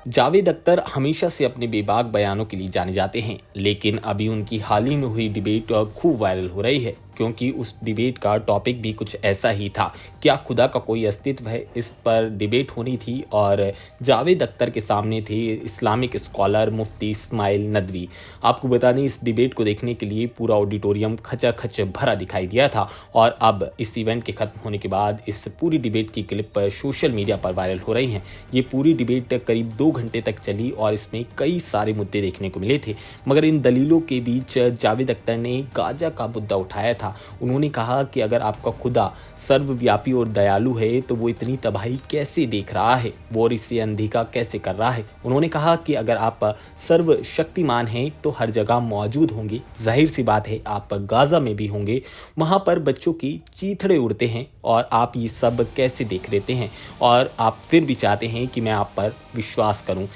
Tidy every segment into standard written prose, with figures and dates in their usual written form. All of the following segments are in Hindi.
जावेद अख्तर हमेशा से अपने बेबाक बयानों के लिए जाने जाते हैं, लेकिन अभी उनकी हाल ही में हुई डिबेट खूब वायरल हो रही है क्योंकि उस डिबेट का टॉपिक भी कुछ ऐसा ही था। क्या खुदा का कोई अस्तित्व है, इस पर डिबेट होनी थी और जावेद अख्तर के सामने थे इस्लामिक स्कॉलर मुफ्ती इस्माइल नदवी। आपको बता दें, इस डिबेट को देखने के लिए पूरा ऑडिटोरियम खचाखच भरा दिखाई दिया था और अब इस इवेंट के खत्म होने के बाद इस पूरी डिबेट की क्लिप सोशल मीडिया पर वायरल हो रही हैं। ये पूरी डिबेट करीब 2 घंटे तक चली और इसमें कई सारे मुद्दे देखने को मिले थे, मगर इन दलीलों के बीच जावेद अख्तर ने गाजा का मुद्दा उठाया था। उन्होंने कहा कि अगर आपका खुदा सर्वव्यापी और दयालु है तो वो इतनी तबाही कैसे देख रहा है, वो और इसे अनदेखा कैसे कर रहा है। उन्होंने कहा कि अगर आप सर्वशक्तिमान हैं तो हर जगह मौजूद होंगे। जाहिर सी बात है, आप गाजा में भी होंगे, वहाँ पर बच्चों की चीथड़े उड़ते हैं और आप ये सब कैसे देख लेते हैं और आप फिर भी चाहते हैं कि मैं आप पर विश्वास करूं।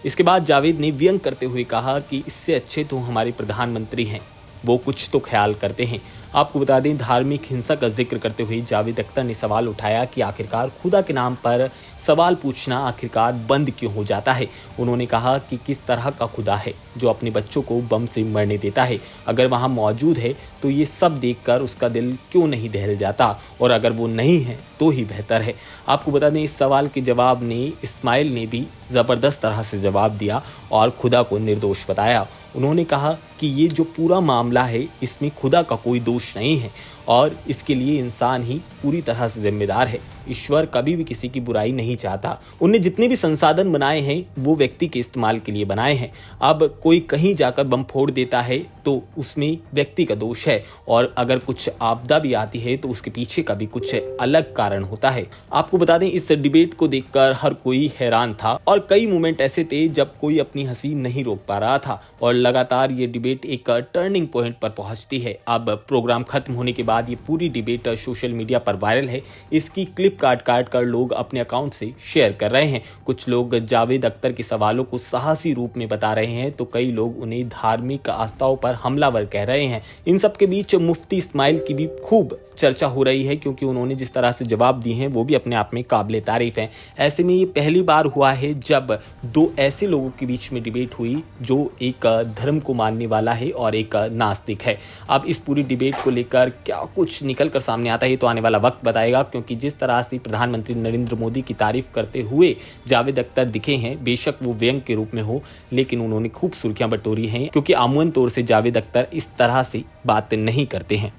इसके बाद जावेद ने व्यंग करते हुए कहा कि इससे अच्छे तो हमारे प्रधानमंत्री हैं, वो कुछ तो ख्याल करते हैं। आपको बता दें, धार्मिक हिंसा का जिक्र करते हुए जावेद अख्तर ने सवाल उठाया कि आखिरकार खुदा के नाम पर सवाल पूछना आखिरकार बंद क्यों हो जाता है। उन्होंने कहा कि किस तरह का खुदा है जो अपने बच्चों को बम से मरने देता है। अगर वहाँ मौजूद है तो ये सब देखकर उसका दिल क्यों नहीं दहल जाता, और अगर वो नहीं है तो ही बेहतर है। आपको बता दें, इस सवाल के जवाब ने इस्माइल ने भी ज़बरदस्त तरह से जवाब दिया और खुदा को निर्दोष बताया। उन्होंने कहा कि ये जो पूरा मामला है इसमें खुदा का कोई दोष नहीं है और इसके लिए इंसान ही पूरी तरह से जिम्मेदार है। ईश्वर कभी भी किसी की बुराई नहीं चाहता। उनने जितने भी संसाधन बनाए हैं वो व्यक्ति के इस्तेमाल के लिए बनाए हैं। अब कोई कहीं जाकर बम फोड़ देता है तो उसमें व्यक्ति का दोष है, और अगर कुछ आपदा भी आती है तो उसके पीछे का भी कुछ अलग कारण होता है। आपको बता दें, इस डिबेट को देखकर हर कोई हैरान था और कई मोमेंट ऐसे थे जब कोई अपनी हंसी नहीं रोक पा रहा था और लगातार ये डिबेट एक टर्निंग पॉइंट पर पहुंचती है। अब प्रोग्राम खत्म होने के बाद ये पूरी डिबेट सोशल मीडिया पर वायरल है। इसकी क्लिप काट कर लोग अपने अकाउंट से शेयर कर रहे हैं। कुछ लोग जावेद अख्तर के सवालों को साहसी रूप में बता रहे हैं तो कई लोग उन्हें धार्मिक आस्थाओं पर हमलावर कह रहे हैं। इन सब के बीच मुफ्ती इस्माइल की भी खूब चर्चा हो रही है क्योंकि उन्होंने जिस तरह से जवाब दिए हैं वो भी अपने आप में काबिले तारीफ हैं। ऐसे में ये पहली बार हुआ है जब दो ऐसे लोगों के बीच में डिबेट हुई जो एक धर्म को मानने वाला है और एक नास्तिक है। अब इस पूरी डिबेट को लेकर क्या कुछ निकल कर सामने आता है तो आने वाला वक्त बताएगा, क्योंकि जिस तरह से प्रधानमंत्री नरेंद्र मोदी की तारीफ करते हुए जावेद अख्तर दिखे हैं, बेशक वो व्यंग के रूप में हो, लेकिन उन्होंने खूब सुर्खियां बटोरी हैं क्योंकि आमूमन तौर से जावेद अख्तर इस तरह से बात नहीं करते हैं।